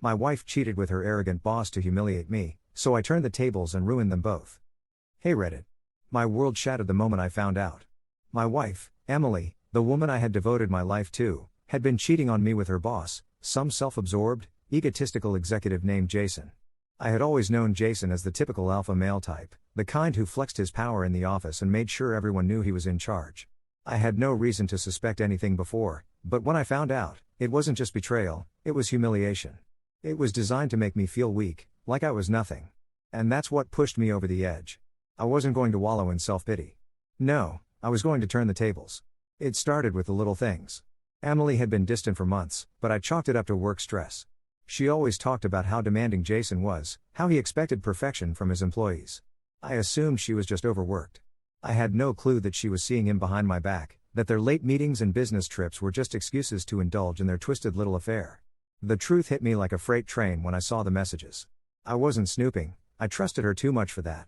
My wife cheated with her arrogant boss to humiliate me, so I turned the tables and ruined them both. Hey Reddit. My world shattered the moment I found out. My wife, Emily, the woman I had devoted my life to, had been cheating on me with her boss, some self-absorbed, egotistical executive named Jason. I had always known Jason as the typical alpha male type, the kind who flexed his power in the office and made sure everyone knew he was in charge. I had no reason to suspect anything before, but when I found out, it wasn't just betrayal, it was humiliation. It was designed to make me feel weak, like I was nothing. And that's what pushed me over the edge. I wasn't going to wallow in self-pity. No, I was going to turn the tables. It started with the little things. Emily had been distant for months, but I chalked it up to work stress. She always talked about how demanding Jason was, how he expected perfection from his employees. I assumed she was just overworked. I had no clue that she was seeing him behind my back, that their late meetings and business trips were just excuses to indulge in their twisted little affair. The truth hit me like a freight train when I saw the messages. I wasn't snooping, I trusted her too much for that.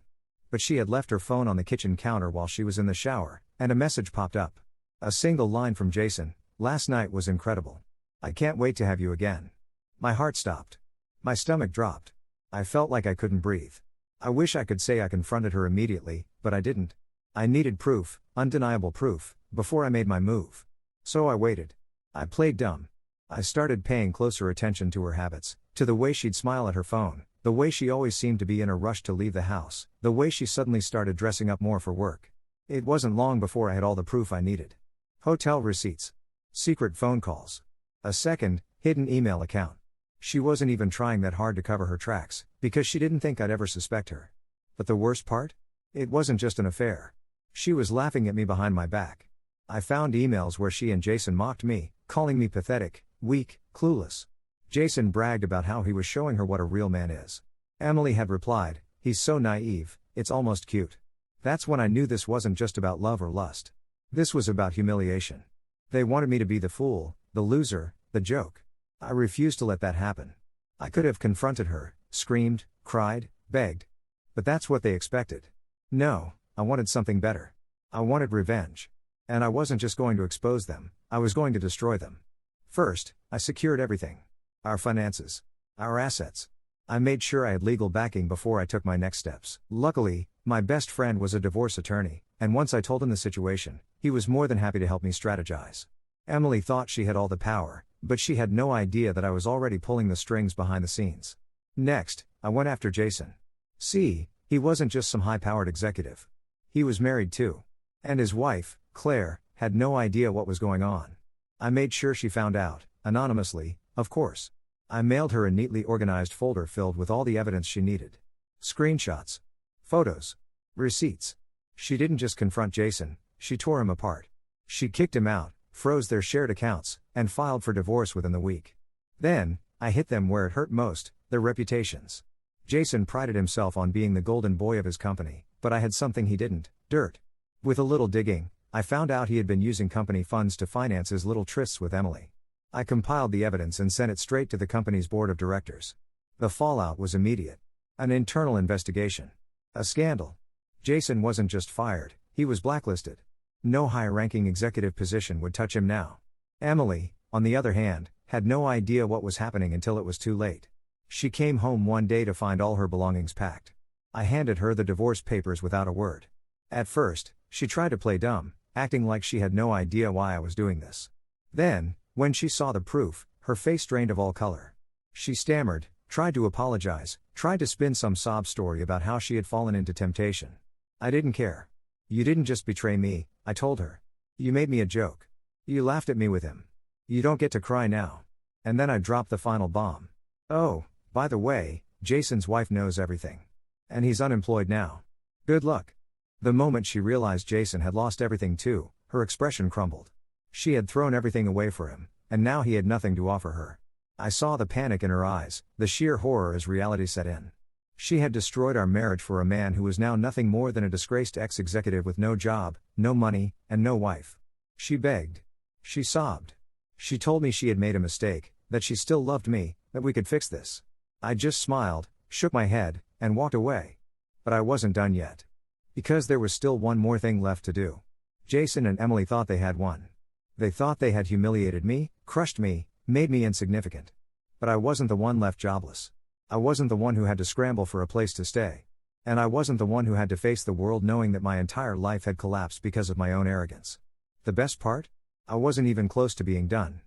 But she had left her phone on the kitchen counter while she was in the shower, and a message popped up. A single line from Jason: "Last night was incredible. I can't wait to have you again." My heart stopped. My stomach dropped. I felt like I couldn't breathe. I wish I could say I confronted her immediately, but I didn't. I needed proof, undeniable proof, before I made my move. So I waited. I played dumb. I started paying closer attention to her habits, to the way she'd smile at her phone, the way she always seemed to be in a rush to leave the house, the way she suddenly started dressing up more for work. It wasn't long before I had all the proof I needed. Hotel receipts. Secret phone calls. A second, hidden email account. She wasn't even trying that hard to cover her tracks, because she didn't think I'd ever suspect her. But the worst part? It wasn't just an affair. She was laughing at me behind my back. I found emails where she and Jason mocked me, calling me pathetic, weak, clueless. Jason bragged about how he was showing her what a real man is. Emily had replied, "He's so naive, it's almost cute." That's when I knew this wasn't just about love or lust. This was about humiliation. They wanted me to be the fool, the loser, the joke. I refused to let that happen. I could have confronted her, screamed, cried, begged. But that's what they expected. No, I wanted something better. I wanted revenge. And I wasn't just going to expose them, I was going to destroy them. First, I secured everything. Our finances. Our assets. I made sure I had legal backing before I took my next steps. Luckily, my best friend was a divorce attorney, and once I told him the situation, he was more than happy to help me strategize. Emily thought she had all the power, but she had no idea that I was already pulling the strings behind the scenes. Next, I went after Jason. See, he wasn't just some high-powered executive. He was married too. And his wife, Claire, had no idea what was going on. I made sure she found out, anonymously, of course. I mailed her a neatly organized folder filled with all the evidence she needed. Screenshots. Photos. Receipts. She didn't just confront Jason, she tore him apart. She kicked him out, froze their shared accounts, and filed for divorce within the week. Then, I hit them where it hurt most, their reputations. Jason prided himself on being the golden boy of his company, but I had something he didn't: dirt. With a little digging, I found out he had been using company funds to finance his little trysts with Emily. I compiled the evidence and sent it straight to the company's board of directors. The fallout was immediate. An internal investigation. A scandal. Jason wasn't just fired, he was blacklisted. No high-ranking executive position would touch him now. Emily, on the other hand, had no idea what was happening until it was too late. She came home one day to find all her belongings packed. I handed her the divorce papers without a word. At first, she tried to play dumb, acting like she had no idea why I was doing this. Then, when she saw the proof, her face drained of all color. She stammered, tried to apologize, tried to spin some sob story about how she had fallen into temptation. I didn't care. "You didn't just betray me," I told her. "You made me a joke. You laughed at me with him. You don't get to cry now." And then I dropped the final bomb. "Oh, by the way, Jason's wife knows everything. And he's unemployed now. Good luck." The moment she realized Jason had lost everything too, her expression crumbled. She had thrown everything away for him, and now he had nothing to offer her. I saw the panic in her eyes, the sheer horror as reality set in. She had destroyed our marriage for a man who was now nothing more than a disgraced ex-executive with no job, no money, and no wife. She begged. She sobbed. She told me she had made a mistake, that she still loved me, that we could fix this. I just smiled, shook my head, and walked away. But I wasn't done yet. Because there was still one more thing left to do. Jason and Emily thought they had won. They thought they had humiliated me, crushed me, made me insignificant. But I wasn't the one left jobless. I wasn't the one who had to scramble for a place to stay. And I wasn't the one who had to face the world knowing that my entire life had collapsed because of my own arrogance. The best part? I wasn't even close to being done.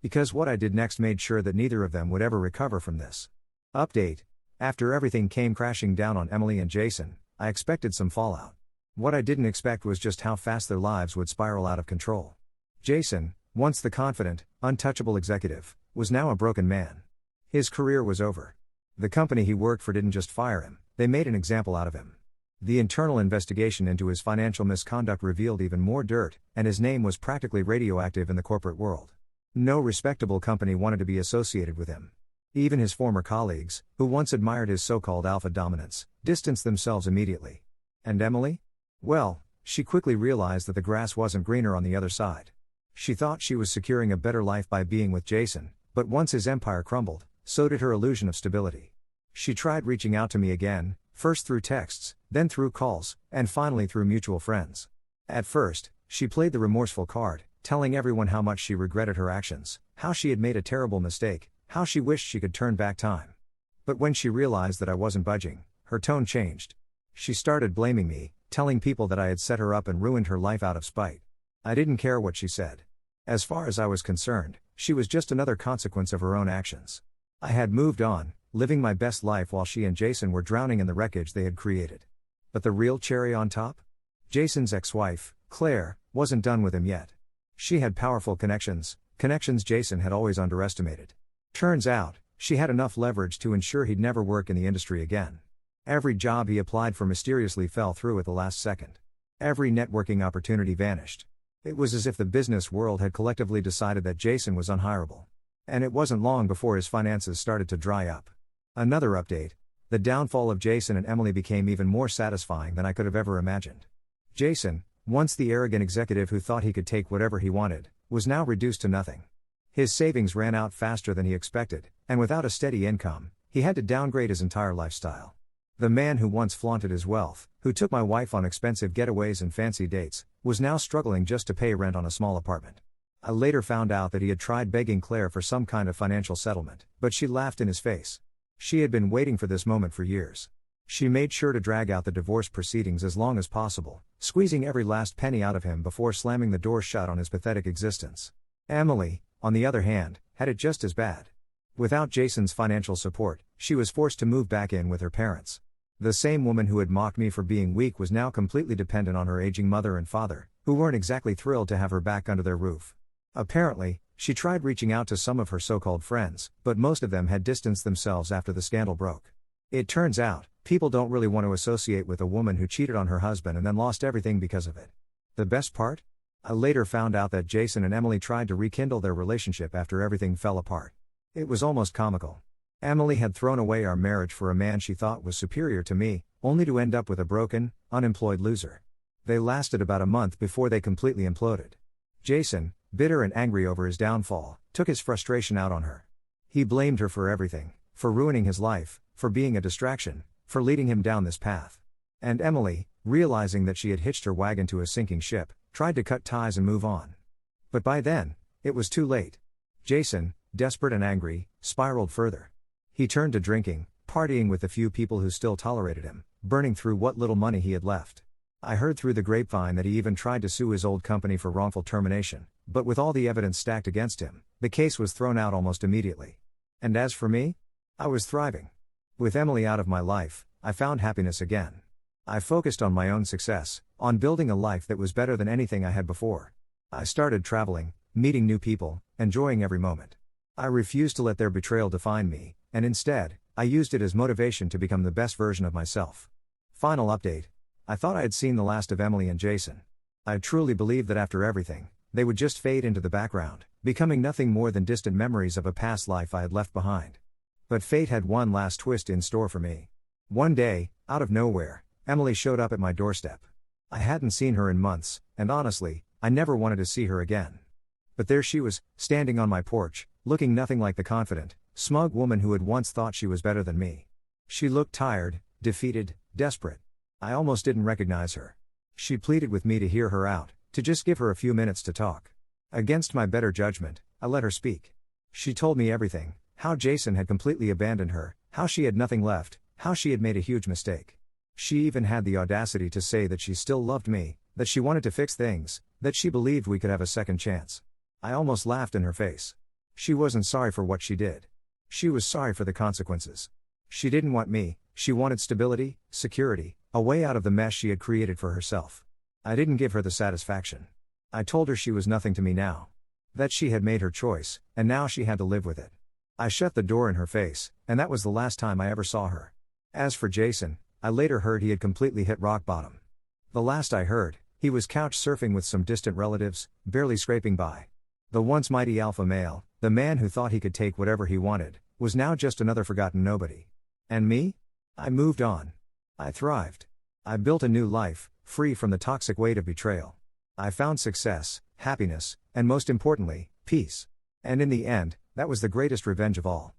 Because what I did next made sure that neither of them would ever recover from this. Update. After everything came crashing down on Emily and Jason, I expected some fallout. What I didn't expect was just how fast their lives would spiral out of control. Jason, once the confident, untouchable executive, was now a broken man. His career was over. The company he worked for didn't just fire him, they made an example out of him. The internal investigation into his financial misconduct revealed even more dirt, and his name was practically radioactive in the corporate world. No respectable company wanted to be associated with him. Even his former colleagues, who once admired his so-called alpha dominance, distanced themselves immediately. And Emily? Well, she quickly realized that the grass wasn't greener on the other side. She thought she was securing a better life by being with Jason, but once his empire crumbled, so did her illusion of stability. She tried reaching out to me again, first through texts, then through calls, and finally through mutual friends. At first, she played the remorseful card, telling everyone how much she regretted her actions, how she had made a terrible mistake, how she wished she could turn back time. But when she realized that I wasn't budging, her tone changed. She started blaming me, telling people that I had set her up and ruined her life out of spite. I didn't care what she said. As far as I was concerned, she was just another consequence of her own actions. I had moved on, living my best life while she and Jason were drowning in the wreckage they had created. But the real cherry on top? Jason's ex-wife, Claire, wasn't done with him yet. She had powerful connections Jason had always underestimated. Turns out, she had enough leverage to ensure he'd never work in the industry again. Every job he applied for mysteriously fell through at the last second. Every networking opportunity vanished. It was as if the business world had collectively decided that Jason was unhireable. And it wasn't long before his finances started to dry up. Another update. The downfall of Jason and Emily became even more satisfying than I could have ever imagined. Jason, once the arrogant executive who thought he could take whatever he wanted, was now reduced to nothing. His savings ran out faster than he expected, and without a steady income, he had to downgrade his entire lifestyle. The man who once flaunted his wealth, who took my wife on expensive getaways and fancy dates, was now struggling just to pay rent on a small apartment. I later found out that he had tried begging Claire for some kind of financial settlement, but she laughed in his face. She had been waiting for this moment for years. She made sure to drag out the divorce proceedings as long as possible, squeezing every last penny out of him before slamming the door shut on his pathetic existence. Emily, on the other hand, had it just as bad. Without Jason's financial support, she was forced to move back in with her parents. The same woman who had mocked me for being weak was now completely dependent on her aging mother and father, who weren't exactly thrilled to have her back under their roof. Apparently, she tried reaching out to some of her so-called friends, but most of them had distanced themselves after the scandal broke. It turns out, people don't really want to associate with a woman who cheated on her husband and then lost everything because of it. The best part? I later found out that Jason and Emily tried to rekindle their relationship after everything fell apart. It was almost comical. Emily had thrown away our marriage for a man she thought was superior to me, only to end up with a broken, unemployed loser. They lasted about a month before they completely imploded. Jason, bitter and angry over his downfall, took his frustration out on her. He blamed her for everything, for ruining his life, for being a distraction, for leading him down this path. And Emily, realizing that she had hitched her wagon to a sinking ship, tried to cut ties and move on. But by then, it was too late. Jason, desperate and angry, spiraled further. He turned to drinking, partying with the few people who still tolerated him, burning through what little money he had left. I heard through the grapevine that he even tried to sue his old company for wrongful termination, but with all the evidence stacked against him, the case was thrown out almost immediately. And as for me? I was thriving. With Emily out of my life, I found happiness again. I focused on my own success, on building a life that was better than anything I had before. I started traveling, meeting new people, enjoying every moment. I refused to let their betrayal define me, and instead, I used it as motivation to become the best version of myself. Final update. I thought I had seen the last of Emily and Jason. I truly believed that after everything, they would just fade into the background, becoming nothing more than distant memories of a past life I had left behind. But fate had one last twist in store for me. One day, out of nowhere, Emily showed up at my doorstep. I hadn't seen her in months, and honestly, I never wanted to see her again. But there she was, standing on my porch, looking nothing like the confident, smug woman who had once thought she was better than me. She looked tired, defeated, desperate. I almost didn't recognize her. She pleaded with me to hear her out, to just give her a few minutes to talk. Against my better judgment, I let her speak. She told me everything, How Jason had completely abandoned her, how she had nothing left, how she had made a huge mistake. She even had the audacity to say that she still loved me, that she wanted to fix things, that she believed we could have a second chance. I almost laughed in her face. She wasn't sorry for what she did. She was sorry for the consequences. She didn't want me, she wanted stability, security, a way out of the mess she had created for herself. I didn't give her the satisfaction. I told her she was nothing to me now. That she had made her choice, and now she had to live with it. I shut the door in her face, and that was the last time I ever saw her. As for Jason, I later heard he had completely hit rock bottom. The last I heard, he was couch surfing with some distant relatives, barely scraping by. The once mighty alpha male, the man who thought he could take whatever he wanted, was now just another forgotten nobody. And me? I moved on. I thrived. I built a new life, free from the toxic weight of betrayal. I found success, happiness, and most importantly, peace. And in the end, that was the greatest revenge of all.